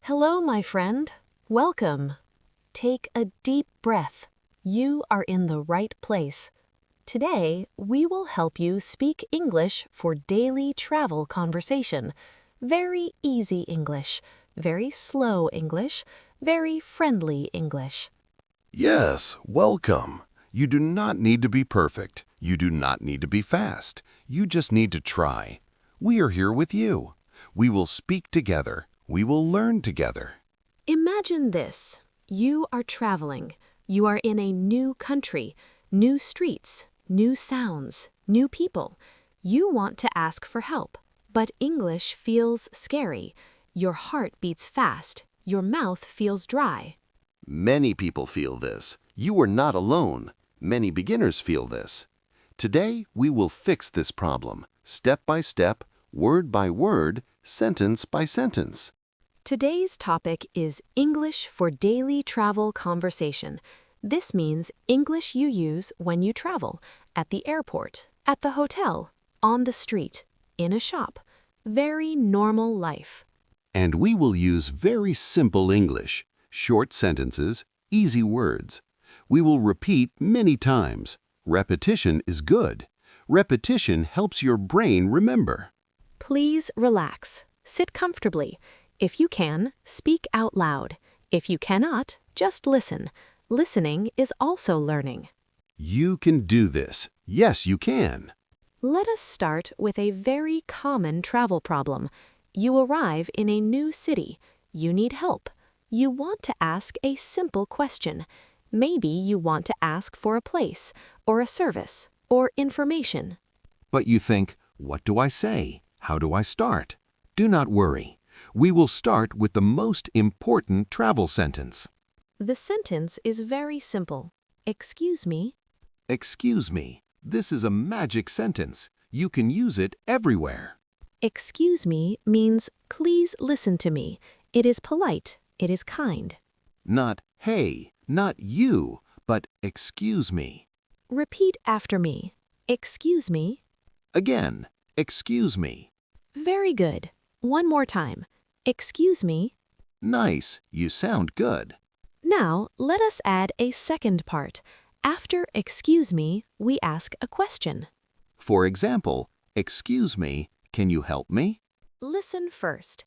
Hello, my friend. Welcome. Take a deep breath. You are in the right place. Today, we will help you speak English for daily travel conversation. Very easy English, very slow English, very friendly English. Yes, welcome. You do not need to be perfect. You do not need to be fast. You just need to try. We are here with you. We will speak together. We will learn together. Imagine this. You are traveling. You are in a new country, new streets, new sounds, new people. You want to ask for help, but English feels scary. Your heart beats fast. Your mouth feels dry. Many people feel this. You are not alone. Many beginners feel this. Today, we will fix this problem, step by step, word by word, sentence by sentence. Today's topic is English for daily travel conversation. This means English you use when you travel, at the airport, at the hotel, on the street, in a shop. Very normal life. And we will use very simple English, short sentences, easy words. We will repeat many times. Repetition is good. Repetition helps your brain remember. Please relax. Sit comfortably. If you can, speak out loud. If you cannot, just listen. Listening is also learning. You can do this. Yes, you can. Let us start with a very common travel problem. You arrive in a new city. You need help. You want to ask a simple question. Maybe you want to ask for a place, or a service, or information. But you think, what do I say? How do I start? Do not worry. We will start with the most important travel sentence. The sentence is very simple. Excuse me. Excuse me. This is a magic sentence. You can use it everywhere. Excuse me means please listen to me. It is polite. It is kind. Not hey, not you, but excuse me. Repeat after me. Excuse me. Again, excuse me. Very good. One more time. Excuse me. Nice, you sound good. Now, let us add a second part. After excuse me, we ask a question. For example, excuse me, can you help me? Listen first.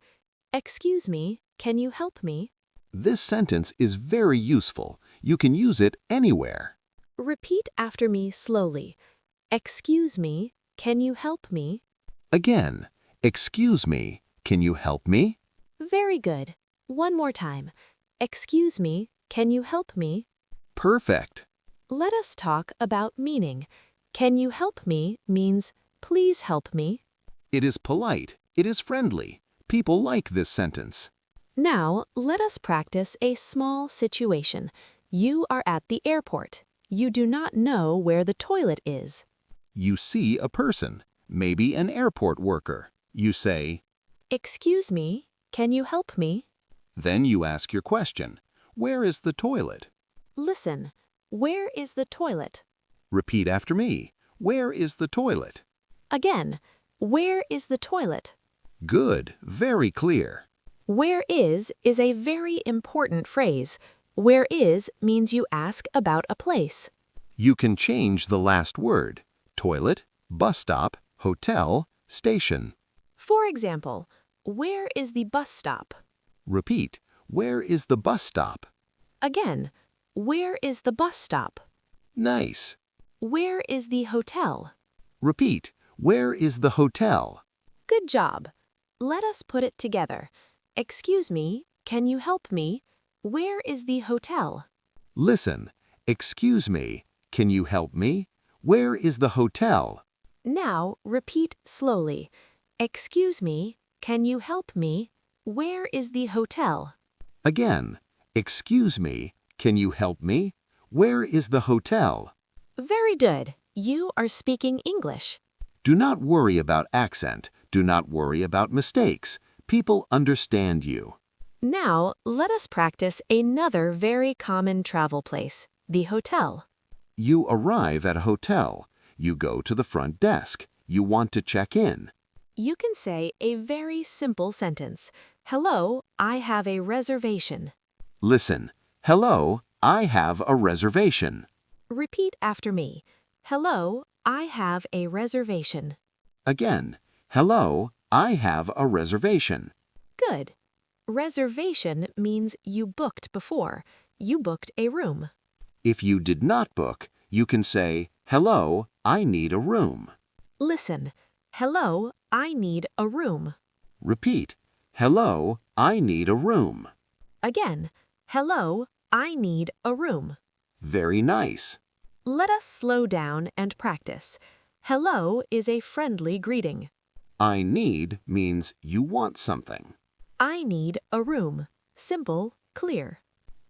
Excuse me, can you help me? This sentence is very useful. You can use it anywhere. Repeat after me slowly. Excuse me, can you help me? Again, excuse me, can you help me? Very good. One more time. Excuse me, can you help me? Perfect. Let us talk about meaning. Can you help me means please help me. It is polite. It is friendly. People like this sentence. Now, let us practice a small situation. You are at the airport. You do not know where the toilet is. You see a person, maybe an airport worker. You say, Excuse me, can you help me? then you ask your question, where is the toilet? Listen, where is the toilet? Repeat after me, where is the toilet? Again, where is the toilet? Good, very clear. Where is a very important phrase. Where is means you ask about a place. You can change the last word, toilet, bus stop, hotel, station. For example, where is the bus stop? Repeat, where is the bus stop? Again, where is the bus stop? Nice. Where is the hotel? Repeat, where is the hotel? Good job. Let us put it together. Excuse me, can you help me? Where is the hotel? Listen, excuse me, can you help me? Where is the hotel? Now repeat slowly. Excuse me, can you help me? Where is the hotel? Again, excuse me, can you help me? Where is the hotel? Very good. You are speaking English. Do not worry about accent. Do not worry about mistakes. People understand you. Now, let us practice another very common travel place, the hotel. You arrive at a hotel. You go to the front desk. You want to check in. You can say a very simple sentence. Hello, I have a reservation. Listen. Hello, I have a reservation. Repeat after me. Hello, I have a reservation. Again. Hello, I have a reservation. Good. Reservation means you booked before. You booked a room. If you did not book, you can say, Hello, I need a room. Listen. Hello, I need a room. Repeat. Hello, I need a room. Again. Hello, I need a room. Very nice. Let us slow down and practice. Hello is a friendly greeting. I need means you want something. I need a room. Simple, clear.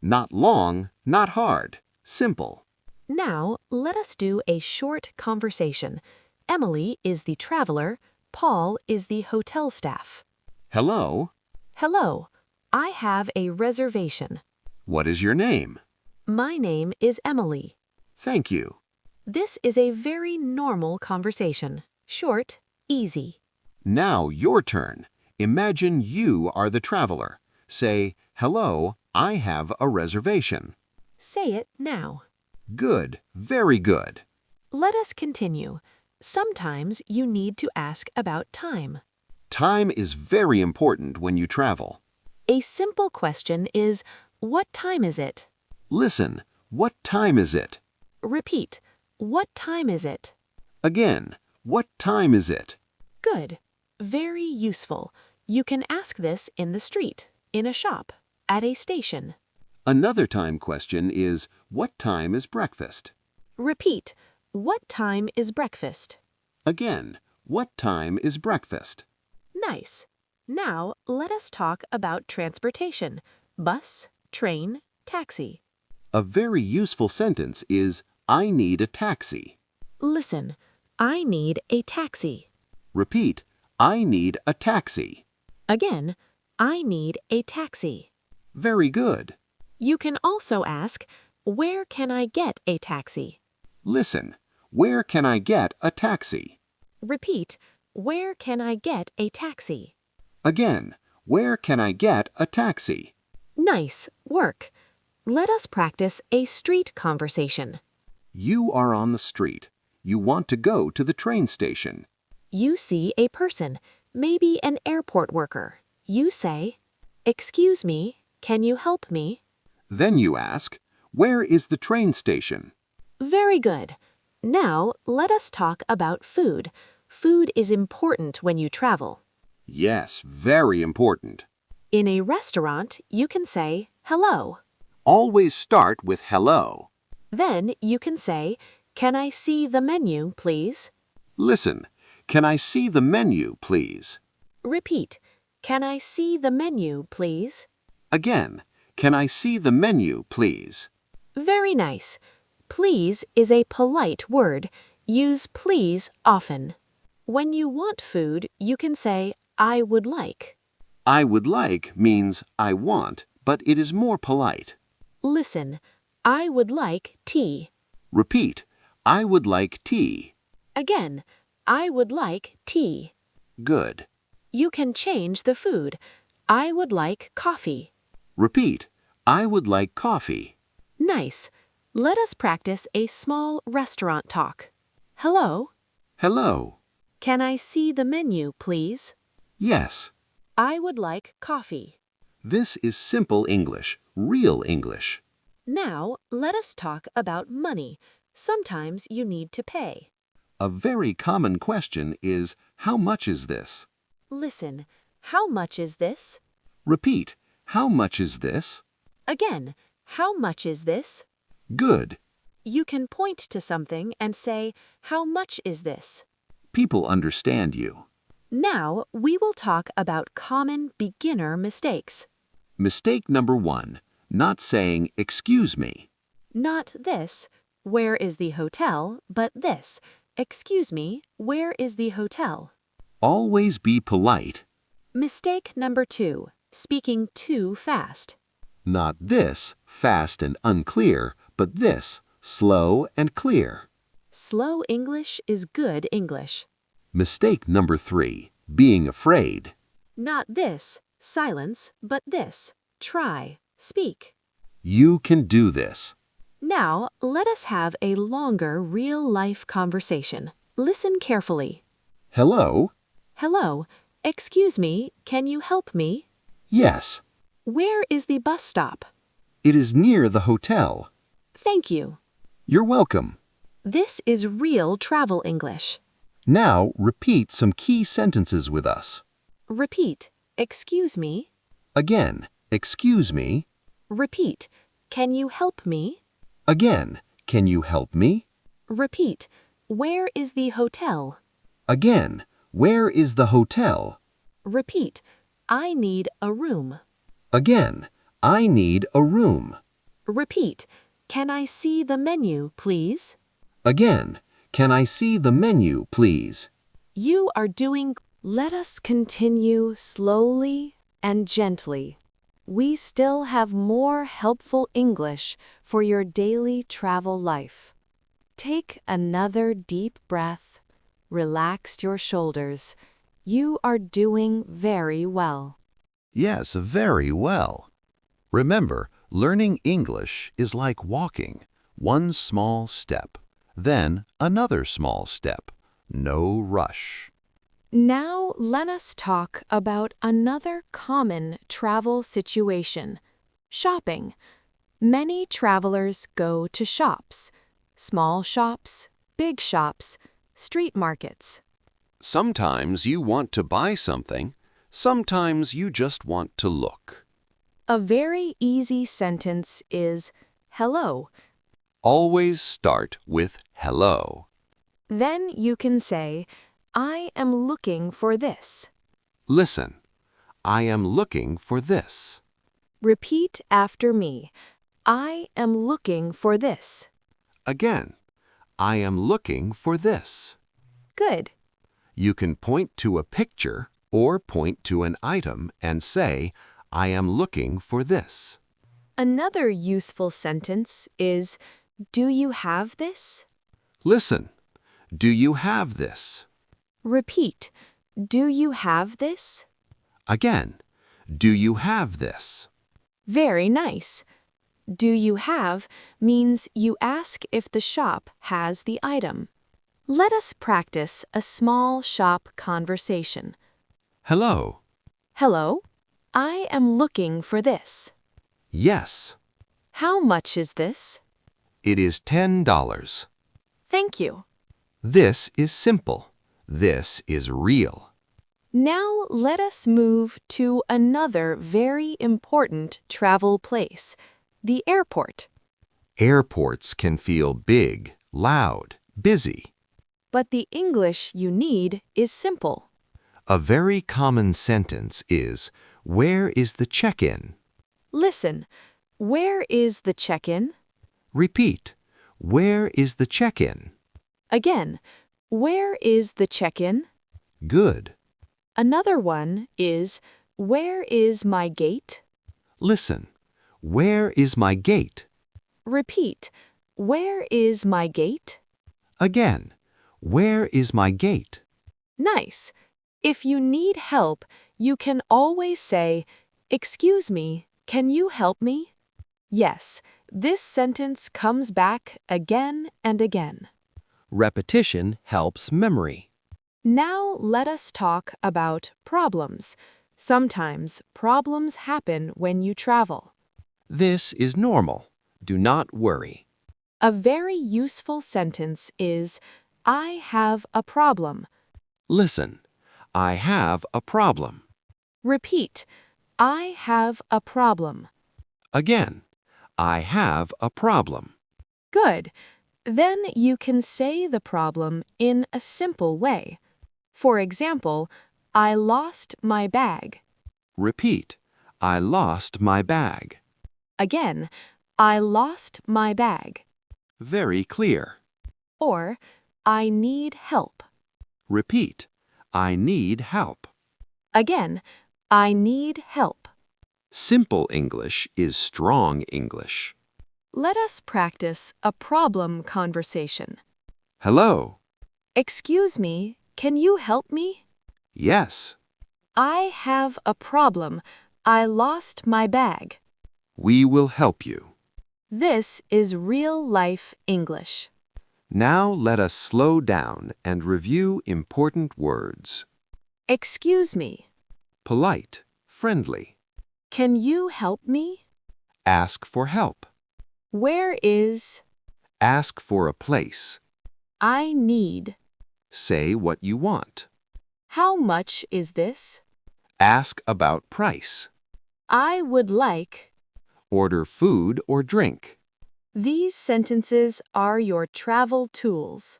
Not long, not hard. Simple. Now, let us do a short conversation. Emily is the traveler. Paul is the hotel staff. Hello, Hello, I have a reservation. what is your name? My name is Emily. Thank you. This is a very normal conversation. Short, easy. Now your turn. Imagine you are the traveler. Say, Hello, I have a reservation. Say it now. Good, very good. Let us continue. Sometimes you need to ask about time. Time is very important when you travel. A simple question is, what time is it? Listen, what time is it? Repeat, what time is it? Again, what time is it? Good. Very useful. You can ask this in the street, in a shop, at a station. Another time question is, what time is breakfast? Repeat, what time is breakfast? Again, what time is breakfast? Nice. Now, let us talk about transportation. Bus, train, taxi. A very useful sentence is, I need a taxi. Listen, I need a taxi. Repeat, I need a taxi. Again, I need a taxi. Very good. You can also ask, where can I get a taxi? Listen, where can I get a taxi? Repeat, where can I get a taxi? Again, where can I get a taxi? Nice work. Let us practice a street conversation. You are on the street. You want to go to the train station. You see a person, maybe an airport worker. You say, "Excuse me, can you help me?" Then you ask, where is the train station? Very good. Now, let us talk about food. Food is important when you travel. Yes, very important. In a restaurant, you can say, "Hello." Always start with hello. Then you can say, "Can I see the menu, please?" Listen, can I see the menu, please? Repeat, "Can I see the menu, please?" Again, can I see the menu, please? Very nice. Please is a polite word. Use please often. When you want food, you can say, "I would like." I would like means I want, but it is more polite. Listen, I would like tea. Repeat, I would like tea. Again, I would like tea. Good. You can change the food. I would like coffee. Repeat, I would like coffee. Nice. Let us practice a small restaurant talk. Hello. Hello. Can I see the menu, please? Yes. I would like coffee. This is simple English, real English. Now, let us talk about money. Sometimes you need to pay. A very common question is, how much is this? Listen, how much is this? Repeat, how much is this? Again, how much is this? Good. You can point to something and say, how much is this? People understand you. Now, we will talk about common beginner mistakes. Mistake number 1, not saying excuse me. Not this, where is the hotel, but this, excuse me, where is the hotel? Always be polite. Mistake number 2, speaking too fast. Not this, fast and unclear, but this, slow and clear. Slow English is good English. Mistake number 3, being afraid. Not this, silence, but this. Try, speak. You can do this. Now, let us have a longer real-life conversation. Listen carefully. Hello? Hello, excuse me, can you help me? Yes. Where is the bus stop? It is near the hotel. Thank you. You're welcome. This is real travel English. Now repeat some key sentences with us. Repeat, excuse me. Again, excuse me. Repeat, can you help me? Again, can you help me? Repeat, where is the hotel? Again, where is the hotel? Repeat, I need a room. Again, I need a room. Repeat, can I see the menu, please? Again, can I see the menu, please? You are doing. Let us continue slowly and gently. We still have more helpful English for your daily travel life. Take another deep breath. Relax your shoulders. You are doing very well. Yes, very well. Remember, learning English is like walking. One small step, then another small step. No rush. Now let us talk about another common travel situation, shopping. Many travelers go to shops, small shops, big shops, street markets. Sometimes you want to buy something. Sometimes you just want to look. A very easy sentence is, hello. Always start with hello. Then you can say, I am looking for this. Listen, I am looking for this. Repeat after me. I am looking for this. Again, I am looking for this. Good. You can point to a picture or point to an item and say, I am looking for this. Another useful sentence is, do you have this? Listen, do you have this? Repeat, do you have this? Again, do you have this? Very nice. Do you have means you ask if the shop has the item. Let us practice a small shop conversation. Hello. Hello, I am looking for this. Yes. How much is this? It is $10. Thank you. This is simple. This is real. Now let us move to another very important travel place, the airport. Airports can feel big, loud, busy. But the English you need is simple. A very common sentence is, where is the check-in? Listen, where is the check-in? Repeat, where is the check-in? Again, where is the check-in? Good. Another one is, where is my gate? Listen, where is my gate? Repeat, where is my gate? Again, where is my gate? Nice. If you need help, you can always say, excuse me, can you help me? Yes, this sentence comes back again and again. Repetition helps memory. Now let us talk about problems. Sometimes problems happen when you travel. This is normal. Do not worry. A very useful sentence is, I have a problem. Listen, I have a problem. Repeat, I have a problem. Again, I have a problem. Good. Then you can say the problem in a simple way. For example, I lost my bag. Repeat, I lost my bag. Again, I lost my bag. Very clear. Or, I need help. Repeat, I need help. Again, I need help. Simple English is strong English. Let us practice a problem conversation. Hello. Excuse me, can you help me? Yes. I have a problem. I lost my bag. We will help you. This is real-life English. Now let us slow down and review important words. Excuse me. Polite, friendly. Can you help me? Ask for help. Where is? Ask for a place. I need. Say what you want. How much is this? Ask about price. I would like. Order food or drink. These sentences are your travel tools.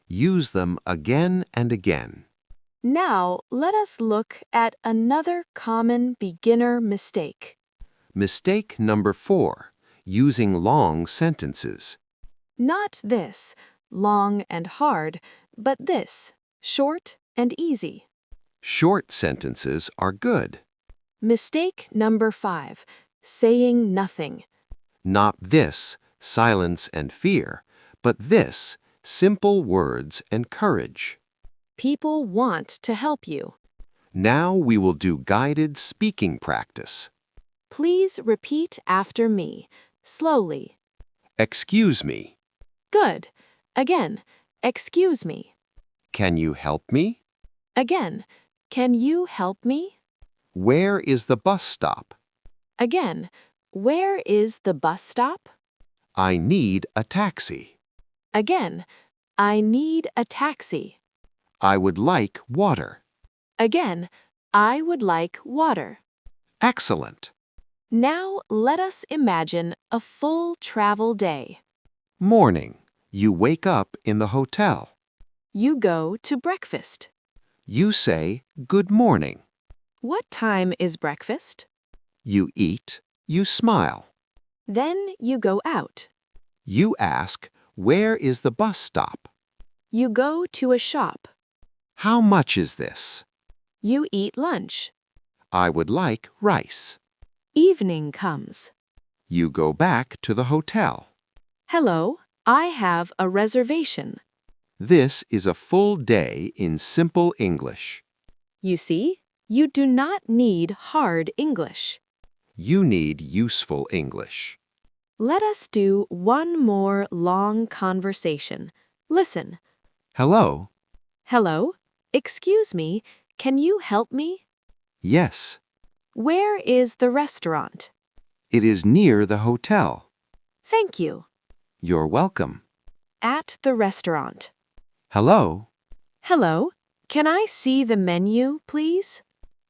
Use them again and again. Now, let us look at another common beginner mistake. Mistake number 4, using long sentences. Not this, long and hard, but this, short and easy. Short sentences are good. Mistake number 5, saying nothing. Not this, silence and fear, but this, simple words and courage. People want to help you. Now we will do guided speaking practice. Please repeat after me, slowly. Excuse me. Good. Again, excuse me. Can you help me? Again, can you help me? Where is the bus stop? Again, where is the bus stop? I need a taxi. Again, I need a taxi. I would like water. Again, I would like water. Excellent. Now let us imagine a full travel day. Morning. You wake up in the hotel. You go to breakfast. You say, good morning. What time is breakfast? You eat. You smile. Then you go out. You ask, where is the bus stop? You go to a shop. How much is this? You eat lunch. I would like rice. Evening comes. You go back to the hotel. Hello, I have a reservation. This is a full day in simple English. You see, you do not need hard English. You need useful English. Let us do one more long conversation. Listen. Hello. Hello, excuse me, can you help me? Yes. Where is the restaurant? It is near the hotel. Thank you. You're welcome. At the restaurant. Hello. Hello, can I see the menu, please?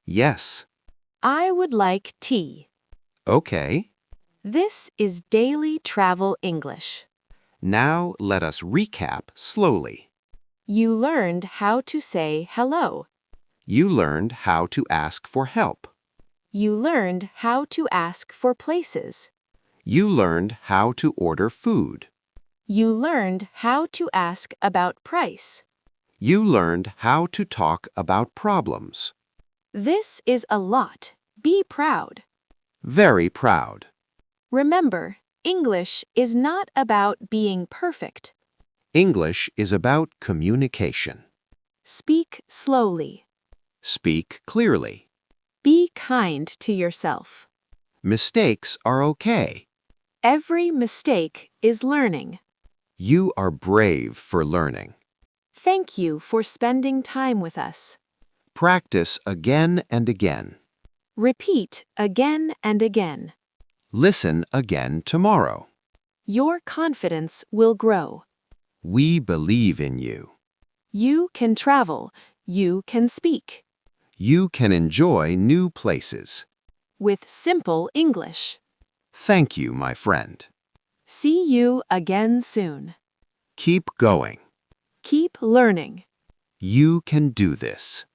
Yes. I would like tea. Okay. This is Daily Travel English. Now let us recap slowly. You learned how to say hello. You learned how to ask for help. You learned how to ask for places. You learned how to order food. You learned how to ask about price. You learned how to talk about problems. This is a lot. Be proud. Very proud. Remember, English is not about being perfect. English is about communication. Speak slowly. Speak clearly. Be kind to yourself. Mistakes are okay. Every mistake is learning. You are brave for learning. Thank you for spending time with us. Practice again and again. Repeat again and again. Listen again tomorrow. Your confidence will grow. We believe in you. You can travel. You can speak. You can enjoy new places. With simple English. Thank you, my friend. See you again soon. Keep going. Keep learning. You can do this.